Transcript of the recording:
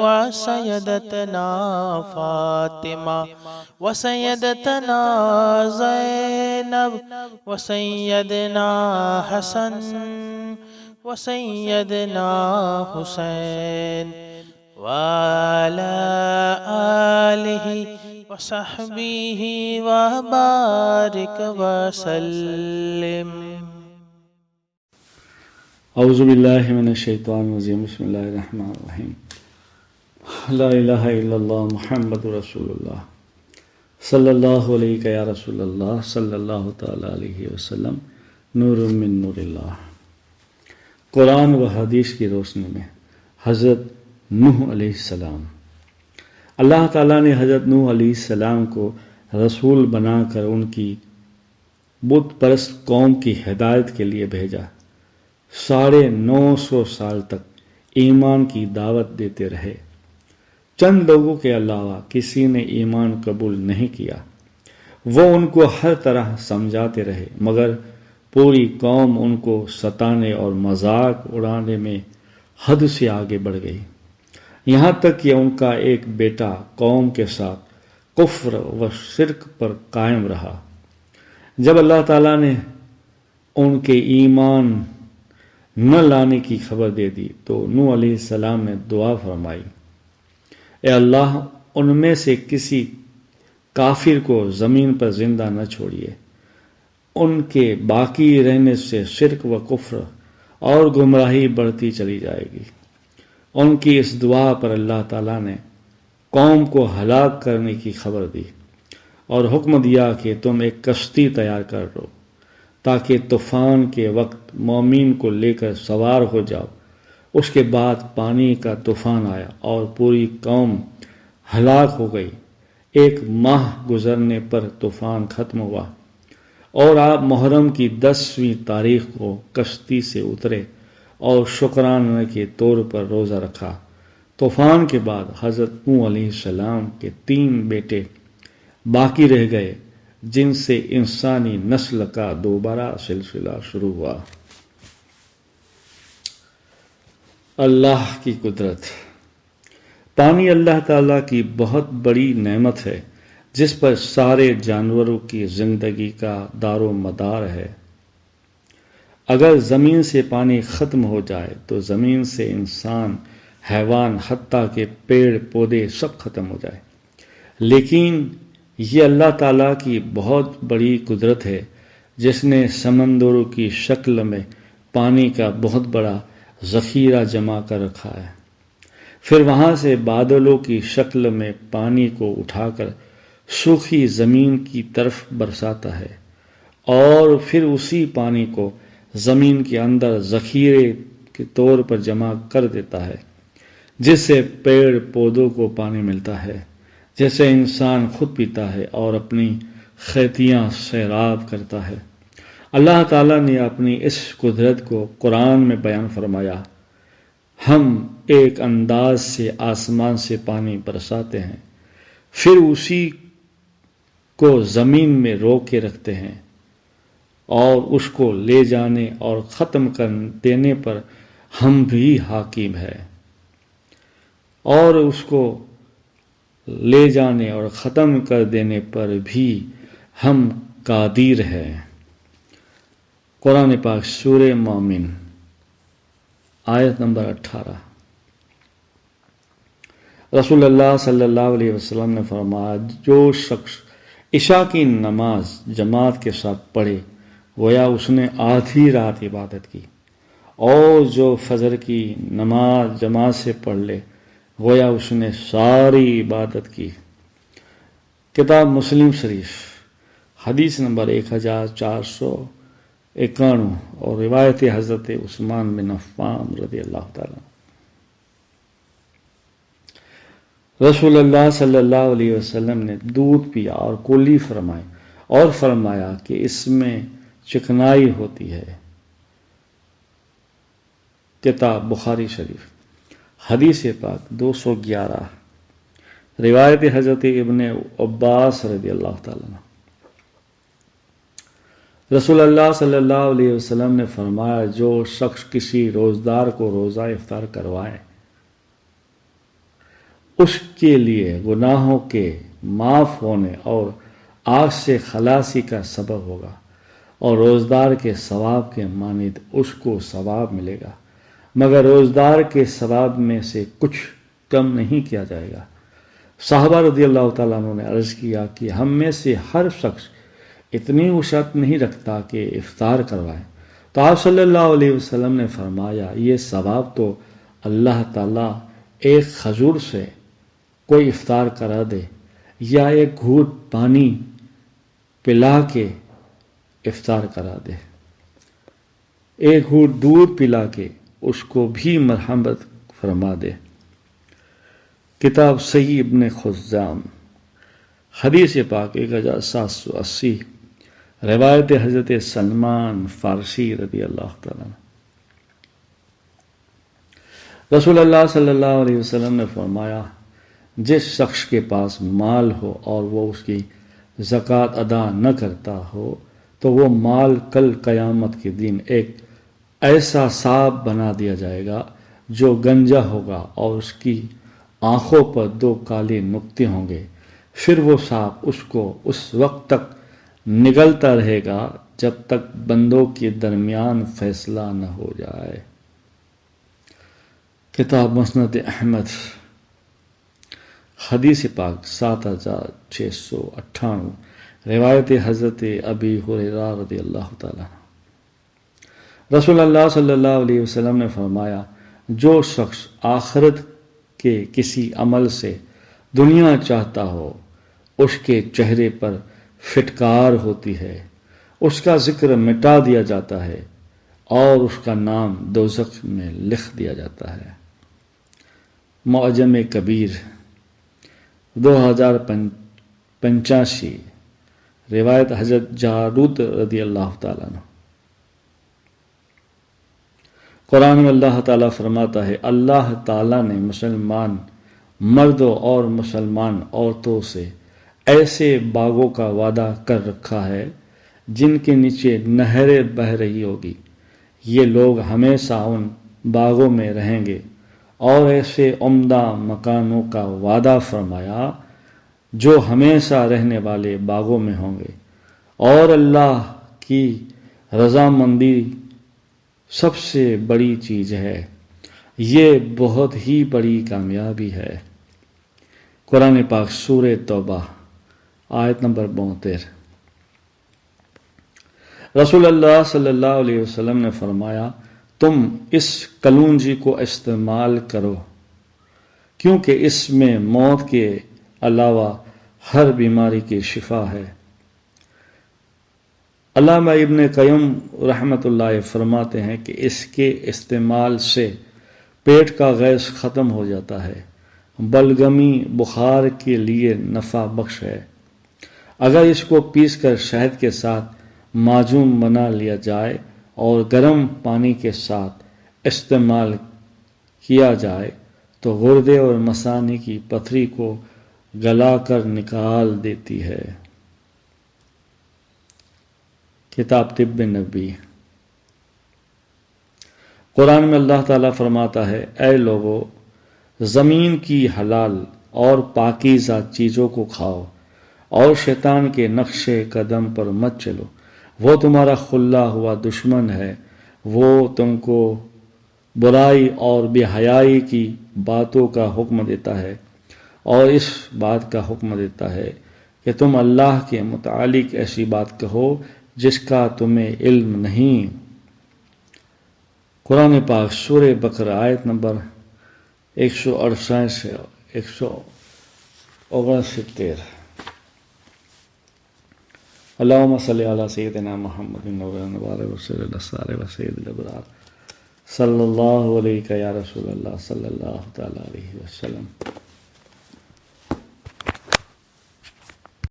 وسيدتنا فاطمة وسيدتنا زينب وسيدنا حسن وسيدنا حسين وعلى آله وصحبه وبارك وسلم. اعوذ باللہ من الشیطان الرجیم. بسم اللہ الرحمن الرحیم. لا الہ الا اللہ محمد رسول اللہ صلی اللہ علیہ یا رسول اللہ صلی اللہ تعالی علیہ وسلم. نور من نور اللہ. قرآن و حدیث کی روشنی میں حضرت نوح علیہ السلام. اللہ تعالیٰ نے حضرت نوح علیہ السلام کو رسول بنا کر ان کی بت پرست قوم کی ہدایت کے لیے بھیجا. 950 سال تک ایمان کی دعوت دیتے رہے. چند لوگوں کے علاوہ کسی نے ایمان قبول نہیں کیا. وہ ان کو ہر طرح سمجھاتے رہے مگر پوری قوم ان کو ستانے اور مذاق اڑانے میں حد سے آگے بڑھ گئی. یہاں تک کہ ان کا ایک بیٹا قوم کے ساتھ کفر و شرک پر قائم رہا. جب اللہ تعالیٰ نے ان کے ایمان نہ لانے کی خبر دے دی تو نوح علیہ السلام نے دعا فرمائی، اے اللہ ان میں سے کسی کافر کو زمین پر زندہ نہ چھوڑیے. ان کے باقی رہنے سے شرک و کفر اور گمراہی بڑھتی چلی جائے گی. ان کی اس دعا پر اللہ تعالیٰ نے قوم کو ہلاک کرنے کی خبر دی اور حکم دیا کہ تم ایک کشتی تیار کر لو تاکہ طوفان کے وقت مومن کو لے کر سوار ہو جاؤ. اس کے بعد پانی کا طوفان آیا اور پوری قوم ہلاک ہو گئی. 1 ماہ گزرنے پر طوفان ختم ہوا اور آپ محرم کی 10ویں تاریخ کو کشتی سے اترے اور شکرانے کے طور پر روزہ رکھا. طوفان کے بعد حضرت نوح علیہ السلام کے 3 بیٹے باقی رہ گئے جن سے انسانی نسل کا دوبارہ سلسلہ شروع ہوا. اللہ کی قدرت. پانی اللہ تعالیٰ کی بہت بڑی نعمت ہے جس پر سارے جانوروں کی زندگی کا دار و مدار ہے. اگر زمین سے پانی ختم ہو جائے تو زمین سے انسان، حیوان، حتیٰ کہ پیڑ پودے سب ختم ہو جائے. لیکن یہ اللہ تعالیٰ کی بہت بڑی قدرت ہے جس نے سمندروں کی شکل میں پانی کا بہت بڑا ذخیرہ جمع کر رکھا ہے. پھر وہاں سے بادلوں کی شکل میں پانی کو اٹھا کر سوکھی زمین کی طرف برساتا ہے اور پھر اسی پانی کو زمین کے اندر ذخیرے کے طور پر جمع کر دیتا ہے جس سے پیڑ پودوں کو پانی ملتا ہے، جیسے انسان خود پیتا ہے اور اپنی کھیتیاں سیراب کرتا ہے. اللہ تعالیٰ نے اپنی اس قدرت کو قرآن میں بیان فرمایا. ہم ایک انداز سے آسمان سے پانی برساتے ہیں پھر اسی کو زمین میں روک کے رکھتے ہیں اور اس کو لے جانے اور ختم کر دینے پر ہم بھی حاکم ہیں. اور اس کو لے جانے اور ختم کر دینے پر بھی ہم قادر ہیں. قرآن پاک سورہ مومن آیت نمبر 18. رسول اللہ صلی اللہ علیہ وسلم نے فرمایا، جو شخص عشاء کی نماز جماعت کے ساتھ پڑھے گویا اس نے آدھی رات عبادت کی، اور جو فجر کی نماز جماعت سے پڑھ لے گویا اس نے ساری عبادت کی. کتاب مسلم شریف حدیث نمبر 1491 اور روایت حضرت عثمان بن عفان رضی اللہ تعالیٰ. رسول اللہ صلی اللہ علیہ وسلم نے دودھ پیا اور کلی فرمائی اور فرمایا کہ اس میں چکنائی ہوتی ہے. کتاب بخاری شریف حدیث پاک 211 روایت حضرت ابن عباس رضی اللہ تعالیٰ عنہ. رسول اللہ صلی اللہ علیہ وسلم نے فرمایا، جو شخص کسی روزدار کو روزہ افطار کروائے اس کے لیے گناہوں کے معاف ہونے اور آگ سے خلاصی کا سبب ہوگا، اور روزدار کے ثواب کے مانند اس کو ثواب ملے گا، مگر روزدار کے ثواب میں سے کچھ کم نہیں کیا جائے گا۔ صحابہ رضی اللہ تعالیٰ عنہ نے عرض کیا کہ ہم میں سے ہر شخص اتنی وسعت نہیں رکھتا کہ افطار کروائے، تو آپ صلی اللہ علیہ وسلم نے فرمایا یہ ثواب تو اللہ تعالیٰ ایک کھجور سے کوئی افطار کرا دے یا ایک گھونٹ پانی پلا کے افطار کرا دے، ایک گھونٹ دودھ پلا کے اس کو بھی مرحمت فرما دے۔ کتاب صحیح ابن خزام، حدیث پاک 1780، روایت حضرت سلمان فارسی رضی اللہ تعالیٰ عنہ۔ رسول اللہ صلی اللہ علیہ وسلم نے فرمایا جس شخص کے پاس مال ہو اور وہ اس کی زکوٰۃ ادا نہ کرتا ہو تو وہ مال کل قیامت کے دن ایک ایسا سانپ بنا دیا جائے گا جو گنجا ہوگا اور اس کی آنکھوں پر 2 کالے نقطے ہوں گے، پھر وہ سانپ اس کو اس وقت تک نگلتا رہے گا جب تک بندوں کے درمیان فیصلہ نہ ہو جائے۔ کتاب مسند احمد، حدیث پاک 7698، روایت حضرت ابی ہریرہ رضی اللہ تعالیٰ عنہ۔ رسول اللہ صلی اللہ علیہ وسلم نے فرمایا جو شخص آخرت کے کسی عمل سے دنیا چاہتا ہو اس کے چہرے پر فٹکار ہوتی ہے، اس کا ذکر مٹا دیا جاتا ہے اور اس کا نام دوزخ میں لکھ دیا جاتا ہے۔ معجم کبیر 2085، روایت حضرت جارود رضی اللہ تعالیٰ عنہ۔ قرآن میں اللہ تعالیٰ فرماتا ہے اللہ تعالیٰ نے مسلمان مردوں اور مسلمان عورتوں سے ایسے باغوں کا وعدہ کر رکھا ہے جن کے نیچے نہریں بہہ رہی ہوگی، یہ لوگ ہمیشہ ان باغوں میں رہیں گے، اور ایسے عمدہ مکانوں کا وعدہ فرمایا جو ہمیشہ رہنے والے باغوں میں ہوں گے، اور اللہ کی رضامندی سب سے بڑی چیز ہے، یہ بہت ہی بڑی کامیابی ہے۔ قرآن پاک سورہ توبہ آیت نمبر 72۔ رسول اللہ صلی اللہ علیہ وسلم نے فرمایا تم اس کلونجی کو استعمال کرو کیونکہ اس میں موت کے علاوہ ہر بیماری کی شفا ہے۔ علامہ ابن قیم رحمۃ اللہ فرماتے ہیں کہ اس کے استعمال سے پیٹ کا گیس ختم ہو جاتا ہے، بلغمی بخار کے لیے نفع بخش ہے۔ اگر اس کو پیس کر شہد کے ساتھ معجون بنا لیا جائے اور گرم پانی کے ساتھ استعمال کیا جائے تو گردے اور مثانے کی پتھری کو گلا کر نکال دیتی ہے۔ کتاب طب نبوی، قرآن میں اللہ تعالیٰ فرماتا ہے اے لوگو زمین کی حلال اور پاکیزہ چیزوں کو کھاؤ اور شیطان کے نقش قدم پر مت چلو، وہ تمہارا کھلا ہوا دشمن ہے، وہ تم کو برائی اور بے حیائی کی باتوں کا حکم دیتا ہے اور اس بات کا حکم دیتا ہے کہ تم اللہ کے متعلق ایسی بات کہو جس کا تمہیں علم نہیں۔ قرآن پاک سورہ بقرہ آیت نمبر 168 سے 169۔ اللہم صلی علی سیدنا محمد وسید الابرار صلی اللہ علیہ یا رسول اللہ صلی اللہ تعالی علیہ وسلم۔